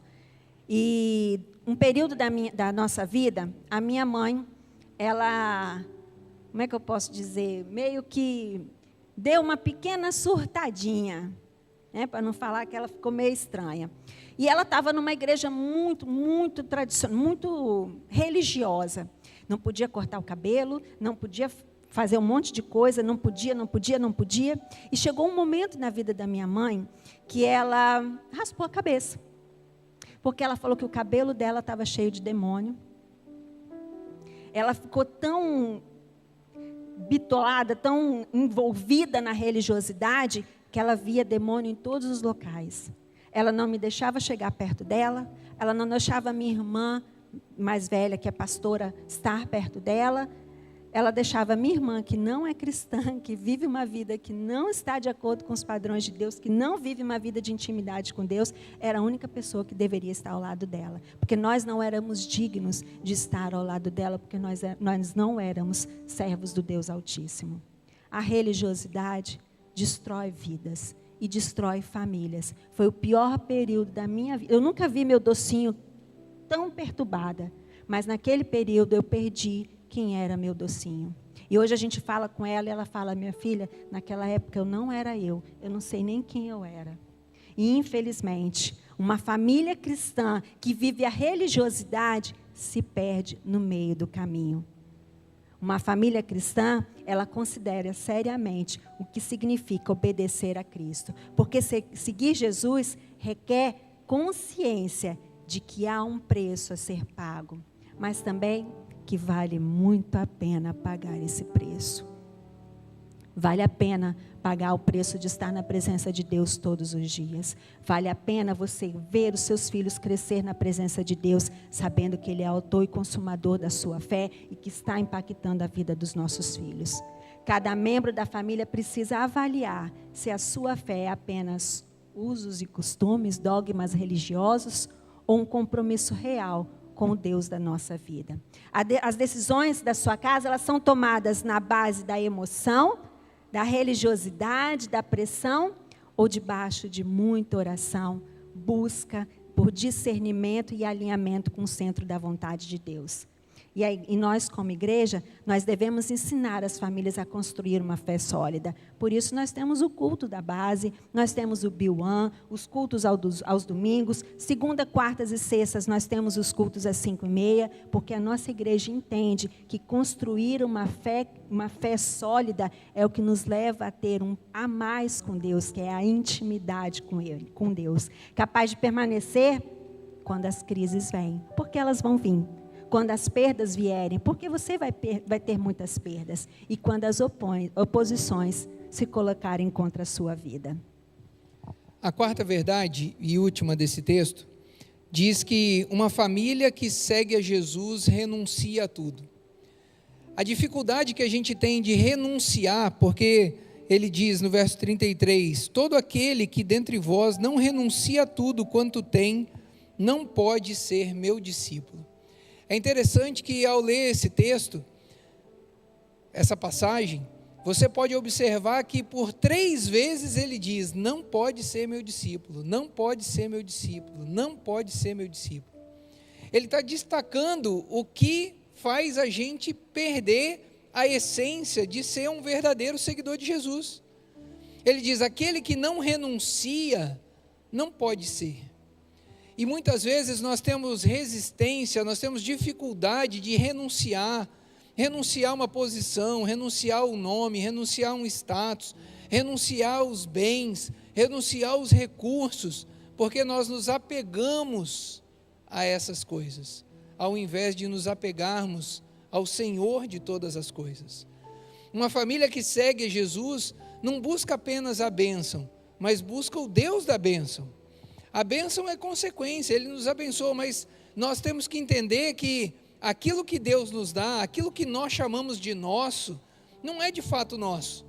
E um período da nossa vida, a minha mãe, ela, como é que eu posso dizer, meio que deu uma pequena surtadinha, né, para não falar que ela ficou meio estranha. E ela estava numa igreja muito tradicional, muito religiosa. Não podia cortar o cabelo, não podia fazer um monte de coisa, não podia. E chegou um momento na vida da minha mãe que ela raspou a cabeça. Porque ela falou que o cabelo dela estava cheio de demônio. Ela ficou tão bitolada, tão envolvida na religiosidade, que ela via demônio em todos os locais. Ela não me deixava chegar perto dela, ela não deixava a minha irmã mais velha, que é pastora, estar perto dela. Ela deixava a minha irmã, que não é cristã, que vive uma vida que não está de acordo com os padrões de Deus, que não vive uma vida de intimidade com Deus, era a única pessoa que deveria estar ao lado dela. Porque nós não éramos dignos de estar ao lado dela, porque nós não éramos servos do Deus Altíssimo. A religiosidade destrói vidas e destrói famílias. Foi o pior período da minha vida. Eu nunca vi meu docinho tão perturbada, mas naquele período eu perdi quem era meu docinho. E hoje a gente fala com ela e ela fala: minha filha, naquela época eu não era eu não sei nem quem eu era. E infelizmente, uma família cristã que vive a religiosidade se perde no meio do caminho. Uma família cristã, ela considera seriamente o que significa obedecer a Cristo. Porque seguir Jesus requer consciência de que há um preço a ser pago, mas também que vale muito a pena pagar esse preço. Vale a pena pagar o preço de estar na presença de Deus todos os dias. Vale a pena você ver os seus filhos crescer na presença de Deus, sabendo que Ele é autor e consumador da sua fé e que está impactando a vida dos nossos filhos. Cada membro da família precisa avaliar se a sua fé é apenas usos e costumes, dogmas religiosos ou um compromisso real com o Deus da nossa vida. As decisões da sua casa, elas são tomadas na base da emoção, da religiosidade, da pressão, ou debaixo de muita oração, busca por discernimento e alinhamento com o centro da vontade de Deus. E nós, como igreja, nós devemos ensinar as famílias a construir uma fé sólida. Por isso, nós temos o culto da base, nós temos o Biuan, os cultos aos domingos, segunda, quartas e sextas, nós temos os cultos às 5h30, porque a nossa igreja entende que construir uma fé sólida é o que nos leva a ter a mais com Deus, que é a intimidade com Deus. Capaz de permanecer quando as crises vêm, porque elas vão vir. Quando as perdas vierem, porque você vai ter muitas perdas. E quando as oposições se colocarem contra a sua vida. A quarta verdade e última desse texto diz que uma família que segue a Jesus renuncia a tudo. A dificuldade que a gente tem de renunciar, porque ele diz no verso 33, todo aquele que dentre vós não renuncia a tudo quanto tem, não pode ser meu discípulo. É interessante que ao ler esse texto, essa passagem, você pode observar que por 3 vezes ele diz, não pode ser meu discípulo, não pode ser meu discípulo, não pode ser meu discípulo. Ele está destacando o que faz a gente perder a essência de ser um verdadeiro seguidor de Jesus. Ele diz, aquele que não renuncia, não pode ser. E muitas vezes nós temos resistência, nós temos dificuldade de renunciar a uma posição, renunciar ao nome, renunciar a um status, renunciar aos bens, renunciar aos recursos, porque nós nos apegamos a essas coisas, ao invés de nos apegarmos ao Senhor de todas as coisas. Uma família que segue Jesus não busca apenas a bênção, mas busca o Deus da bênção. A bênção é consequência, Ele nos abençoa, mas nós temos que entender que aquilo que Deus nos dá, aquilo que nós chamamos de nosso, não é de fato nosso,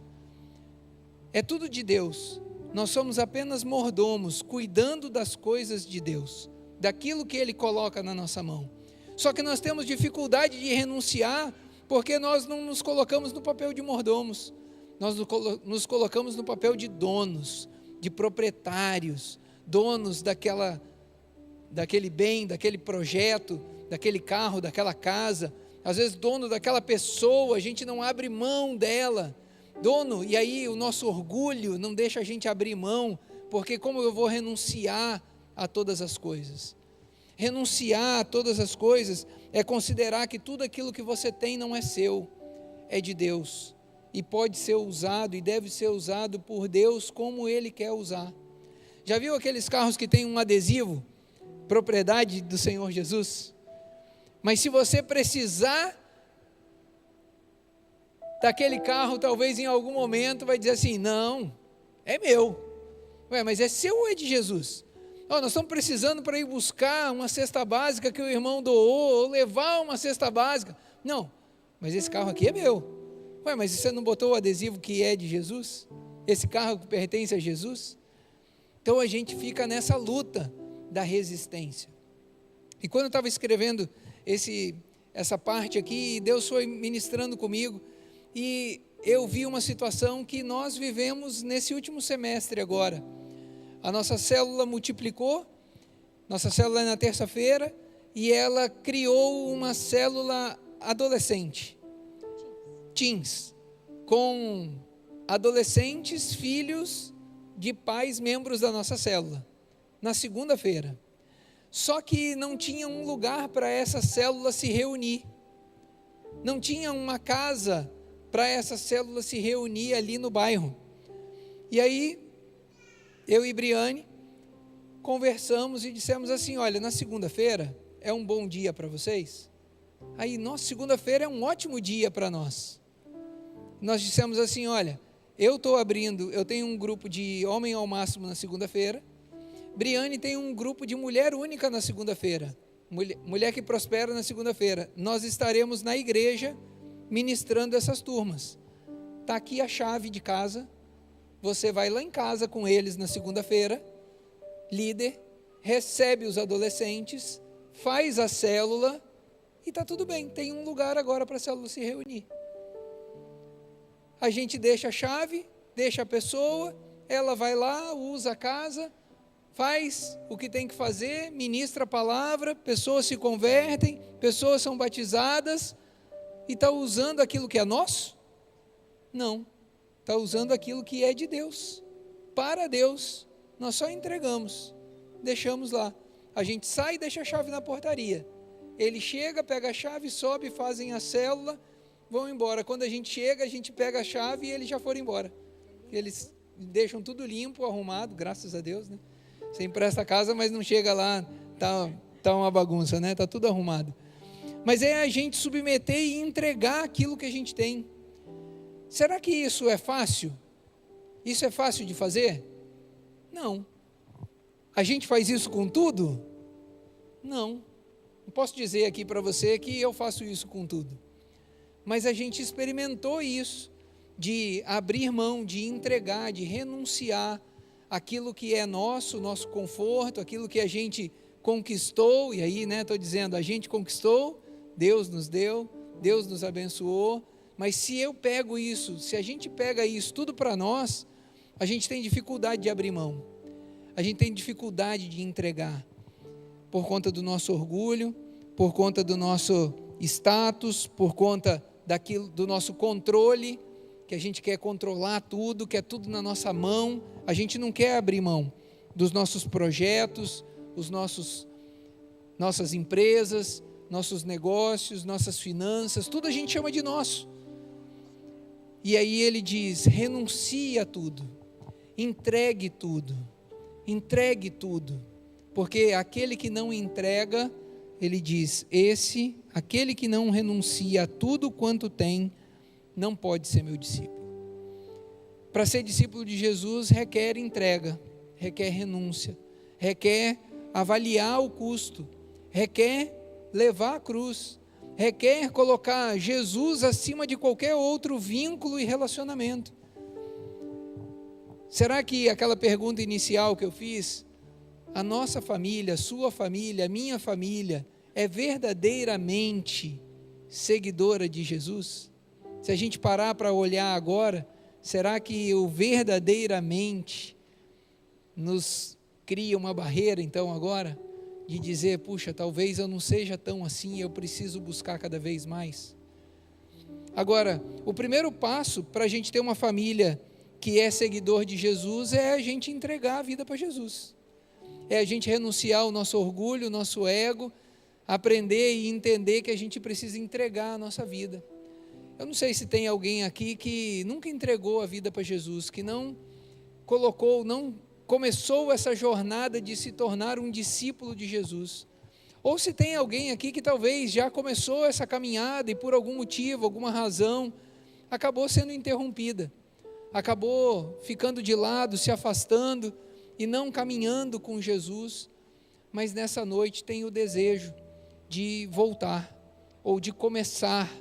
é tudo de Deus. Nós somos apenas mordomos, cuidando das coisas de Deus, daquilo que Ele coloca na nossa mão. Só que nós temos dificuldade de renunciar, porque nós não nos colocamos no papel de mordomos, nós nos colocamos no papel de donos, de proprietários, donos daquele bem, daquele projeto, daquele carro, daquela casa, às vezes dono daquela pessoa, a gente não abre mão dela, dono, e aí o nosso orgulho não deixa a gente abrir mão, porque como eu vou renunciar a todas as coisas? Renunciar a todas as coisas é considerar que tudo aquilo que você tem não é seu, é de Deus, e pode ser usado e deve ser usado por Deus como Ele quer usar. Já viu aqueles carros que tem um adesivo, propriedade do Senhor Jesus? Mas se você precisar daquele carro, talvez em algum momento vai dizer assim, não, é meu. Ué, mas é seu ou é de Jesus? Nós estamos precisando para ir buscar uma cesta básica que o irmão doou, ou levar uma cesta básica. Não, mas esse carro aqui é meu. Ué, mas você não botou o adesivo que é de Jesus? Esse carro que pertence a Jesus? Então a gente fica nessa luta da resistência. E quando eu estava escrevendo essa parte aqui, Deus foi ministrando comigo, e eu vi uma situação que nós vivemos nesse último semestre agora. A nossa célula multiplicou, nossa célula é na terça-feira, e ela criou uma célula adolescente, teens, com adolescentes, filhos de pais membros da nossa célula, na segunda-feira. Só que não tinha um lugar para essa célula se reunir, não tinha uma casa para essa célula se reunir ali no bairro. E aí, eu e Briane conversamos e dissemos assim, olha, na segunda-feira é um bom dia para vocês? Aí, nossa, segunda-feira é um ótimo dia para nós. Nós dissemos assim, olha, eu tenho um grupo de homem ao máximo na segunda-feira, Briane tem um grupo de mulher única na segunda-feira, mulher que prospera na segunda-feira. Nós estaremos na igreja ministrando essas turmas. Está aqui a chave de casa, você vai lá em casa com eles na segunda-feira, líder, recebe os adolescentes, faz a célula e está tudo bem, tem um lugar agora para a célula se reunir. A gente deixa a chave, deixa a pessoa, ela vai lá, usa a casa, faz o que tem que fazer, ministra a palavra, pessoas se convertem, pessoas são batizadas, e está usando aquilo que é nosso? Não, está usando aquilo que é de Deus, para Deus. Nós só entregamos, deixamos lá, a gente sai e deixa a chave na portaria, ele chega, pega a chave, sobe, fazem a célula, vão embora. Quando a gente chega, a gente pega a chave e eles já foram embora, eles deixam tudo limpo, arrumado, graças a Deus, né? Você empresta a casa, mas não chega lá, tá uma bagunça, né? Está tudo arrumado. Mas é a gente submeter e entregar aquilo que a gente tem. Será que isso é fácil? Isso é fácil de fazer? Não. A gente faz isso com tudo? Não. Não posso dizer aqui para você que eu faço isso com tudo. Mas a gente experimentou isso, de abrir mão, de entregar, de renunciar aquilo que é nosso conforto, aquilo que a gente conquistou, e aí, estou dizendo, a gente conquistou, Deus nos deu, Deus nos abençoou, mas se eu pego isso, se a gente pega isso tudo para nós, a gente tem dificuldade de abrir mão, a gente tem dificuldade de entregar, por conta do nosso orgulho, por conta do nosso status, por conta do nosso controle, que a gente quer controlar tudo, quer tudo na nossa mão, a gente não quer abrir mão dos nossos projetos, nossas empresas, nossos negócios, nossas finanças, tudo a gente chama de nosso. E aí ele diz, renuncie a tudo, entregue tudo, porque aquele que não entrega, ele diz, aquele que não renuncia a tudo quanto tem, não pode ser meu discípulo. para ser discípulo de Jesus requer entrega, requer renúncia, requer avaliar o custo, requer levar a cruz, requer colocar Jesus acima de qualquer outro vínculo e relacionamento. Será que aquela pergunta inicial que eu fiz, a nossa família, a sua família, a minha família, é verdadeiramente seguidora de Jesus? Se a gente parar para olhar agora, será que o verdadeiramente nos cria uma barreira então agora? De dizer, puxa, talvez eu não seja tão assim, eu preciso buscar cada vez mais. Agora, o primeiro passo para a gente ter uma família que é seguidor de Jesus é a gente entregar a vida para Jesus. É a gente renunciar ao nosso orgulho, o nosso ego, aprender e entender que a gente precisa entregar a nossa vida. Eu não sei se tem alguém aqui que nunca entregou a vida para Jesus, que não colocou, não começou essa jornada de se tornar um discípulo de Jesus. Ou se tem alguém aqui que talvez já começou essa caminhada e por algum motivo, alguma razão, acabou sendo interrompida, acabou ficando de lado, se afastando e não caminhando com Jesus, mas nessa noite tem o desejo de voltar ou de começar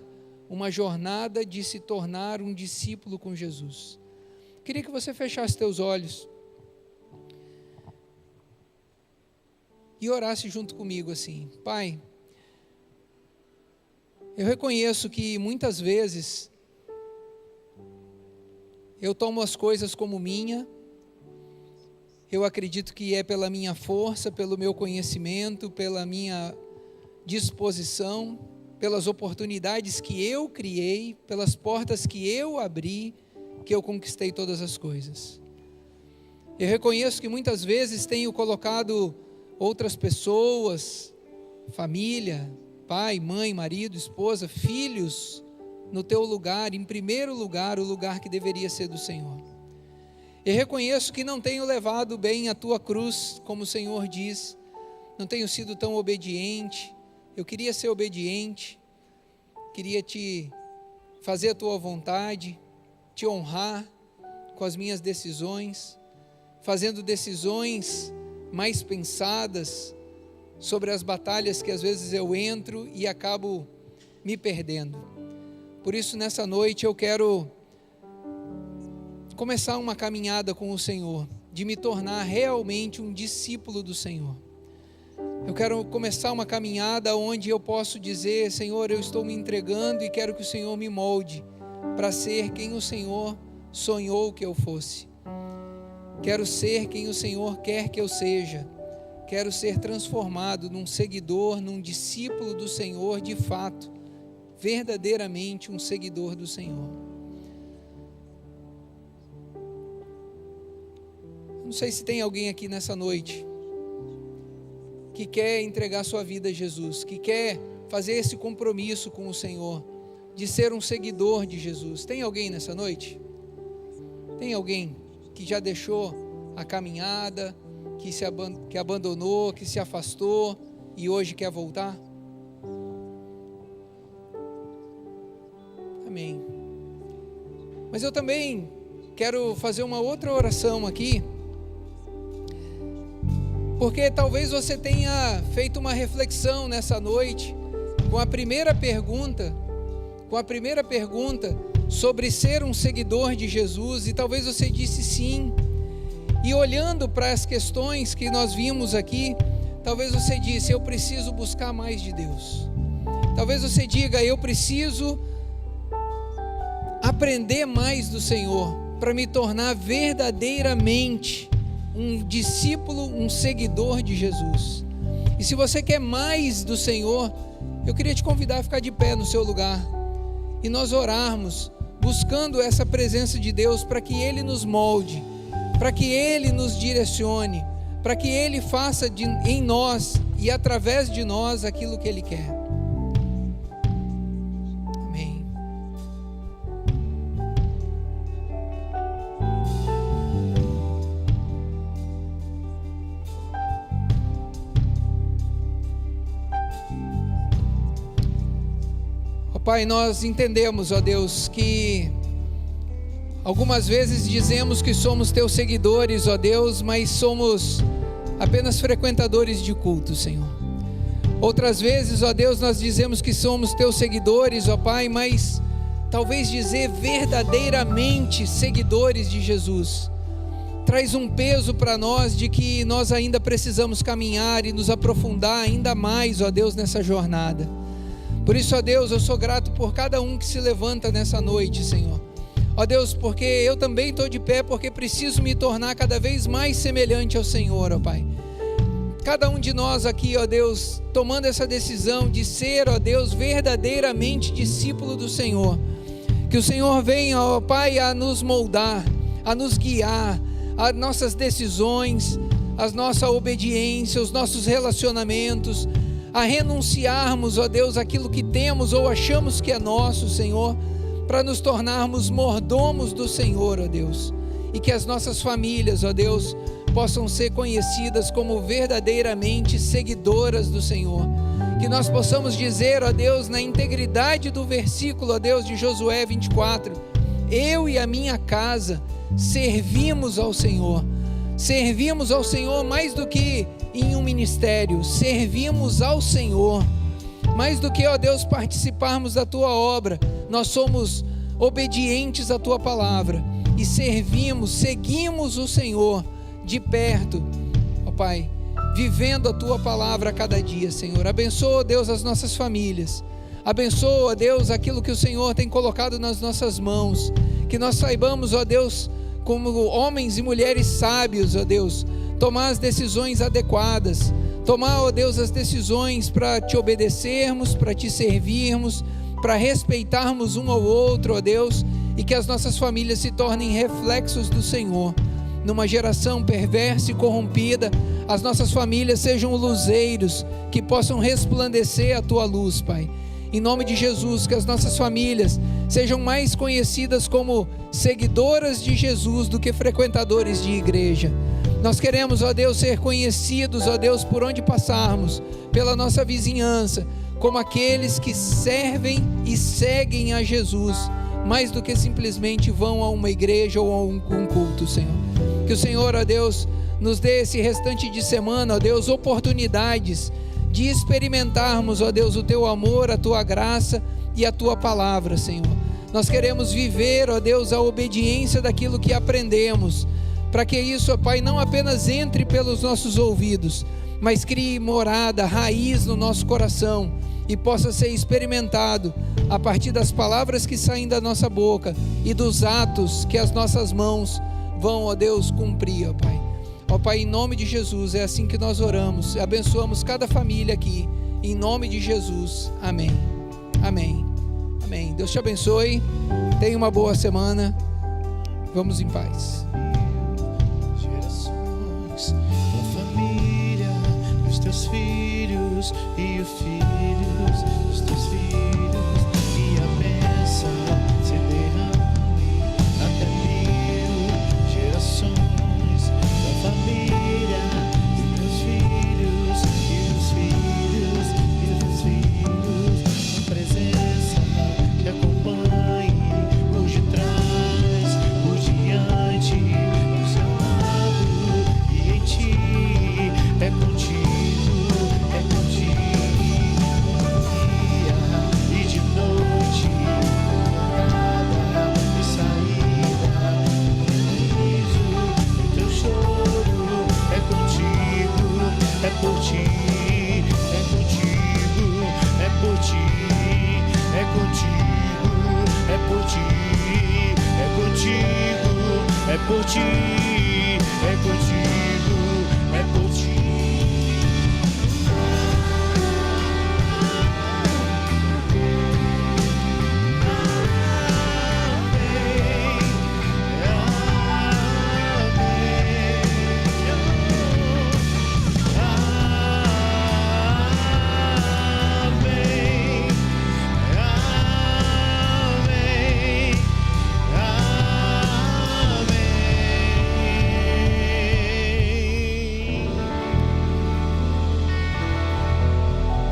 uma jornada de se tornar um discípulo com Jesus. Queria que você fechasse teus olhos e orasse junto comigo assim: Pai, eu reconheço que muitas vezes eu tomo as coisas como minha, eu acredito que é pela minha força, pelo meu conhecimento, pela minha disposição, pelas oportunidades que eu criei, pelas portas que eu abri, que eu conquistei todas as coisas. Eu reconheço que muitas vezes tenho colocado outras pessoas, família, pai, mãe, marido, esposa, filhos, no teu lugar, em primeiro lugar, o lugar que deveria ser do Senhor. Eu reconheço que não tenho levado bem a tua cruz, como o Senhor diz, não tenho sido tão obediente. Eu queria ser obediente, queria te fazer a tua vontade, te honrar com as minhas decisões, fazendo decisões mais pensadas sobre as batalhas que às vezes eu entro e acabo me perdendo. Por isso, nessa noite eu quero começar uma caminhada com o Senhor, de me tornar realmente um discípulo do Senhor. Eu quero começar uma caminhada onde eu posso dizer: Senhor, eu estou me entregando e quero que o Senhor me molde para ser quem o Senhor sonhou que eu fosse. Quero ser quem o Senhor quer que eu seja. Quero ser transformado num seguidor, num discípulo do Senhor de fato, verdadeiramente um seguidor do Senhor. Não sei se tem alguém aqui nessa noite que quer entregar sua vida a Jesus, que quer fazer esse compromisso com o Senhor, de ser um seguidor de Jesus. Tem alguém nessa noite? Tem alguém que já deixou a caminhada, que abandonou, que se afastou e hoje quer voltar? Amém. Mas eu também quero fazer uma outra oração aqui, porque talvez você tenha feito uma reflexão nessa noite com a primeira pergunta sobre ser um seguidor de Jesus, e talvez você disse sim, e olhando para as questões que nós vimos aqui, talvez você disse: eu preciso buscar mais de Deus. Talvez você diga: eu preciso aprender mais do Senhor, para me tornar verdadeiramente um discípulo, um seguidor de Jesus. E se você quer mais do Senhor, eu queria te convidar a ficar de pé no seu lugar e nós orarmos, buscando essa presença de Deus, para que Ele nos molde, para que Ele nos direcione, para que Ele faça em nós e através de nós aquilo que Ele quer. Amém. Pai, nós entendemos, ó Deus, que Algumas vezes dizemos que somos teus seguidores, ó Deus, mas somos apenas frequentadores de culto, Senhor. Outras vezes, ó Deus, nós dizemos que somos teus seguidores, ó Pai, mas talvez dizer verdadeiramente seguidores de Jesus traz um peso para nós de que nós ainda precisamos caminhar e nos aprofundar ainda mais, ó Deus, nessa jornada. Por isso, ó Deus, eu sou grato por cada um que se levanta nessa noite, Senhor. Ó Deus, porque eu também estou de pé, porque preciso me tornar cada vez mais semelhante ao Senhor, ó Pai. Cada um de nós aqui, ó Deus, tomando essa decisão de ser, ó Deus, verdadeiramente discípulo do Senhor. Que o Senhor venha, ó Pai, a nos moldar, a nos guiar, as nossas decisões, a nossa obediência, os nossos relacionamentos, a renunciarmos, ó Deus, aquilo que temos ou achamos que é nosso, Senhor, para nos tornarmos mordomos do Senhor, ó Deus, e que as nossas famílias, ó Deus, possam ser conhecidas como verdadeiramente seguidoras do Senhor. Que nós possamos dizer, ó Deus, na integridade do versículo, ó Deus, de Josué 24, eu e a minha casa servimos ao Senhor. Servimos ao Senhor mais do que em um ministério, servimos ao Senhor. Mais do que, ó Deus, participarmos da Tua obra, nós somos obedientes à Tua palavra e seguimos o Senhor de perto, ó Pai, vivendo a Tua palavra a cada dia, Senhor. Abençoa, Deus, as nossas famílias. Abençoa, Deus, aquilo que o Senhor tem colocado nas nossas mãos. Que nós saibamos, ó Deus, como homens e mulheres sábios, ó Deus, tomar as decisões adequadas. Tomar, ó Deus, as decisões para Te obedecermos, para Te servirmos, para respeitarmos um ao outro, ó Deus, e que as nossas famílias se tornem reflexos do Senhor. Numa geração perversa e corrompida, as nossas famílias sejam luzeiros que possam resplandecer a Tua luz, Pai. Em nome de Jesus, que as nossas famílias sejam mais conhecidas como seguidoras de Jesus do que frequentadores de igreja. Nós queremos, ó Deus, ser conhecidos, ó Deus, por onde passarmos, pela nossa vizinhança, como aqueles que servem e seguem a Jesus, mais do que simplesmente vão a uma igreja ou a um culto, Senhor. Que o Senhor, ó Deus, nos dê esse restante de semana, ó Deus, oportunidades de experimentarmos, ó Deus, o Teu amor, a Tua graça e a Tua palavra, Senhor. Nós queremos viver, ó Deus, a obediência daquilo que aprendemos, para que isso, ó Pai, não apenas entre pelos nossos ouvidos, mas crie morada, raiz no nosso coração e possa ser experimentado a partir das palavras que saem da nossa boca e dos atos que as nossas mãos vão, ó Deus, cumprir, ó Pai. Ó Pai, em nome de Jesus, é assim que nós oramos, abençoamos cada família aqui, em nome de Jesus, amém, amém, amém. Deus te abençoe, tenha uma boa semana, vamos em paz. Gerações, tua família, os teus filhos e os filhos dos teus filhos, e a bênção se derrame até 1000 gerações. Família, e teus filhos, e os filhos, e os filhos, uma presença que acompanhe por detrás, por diante, do seu lado e em ti, é contigo, dia e de noite, entrada e saída, riso, teu choro. É contigo, é por ti, é contigo, é por ti, é contigo, é por ti, é contigo, é por ti.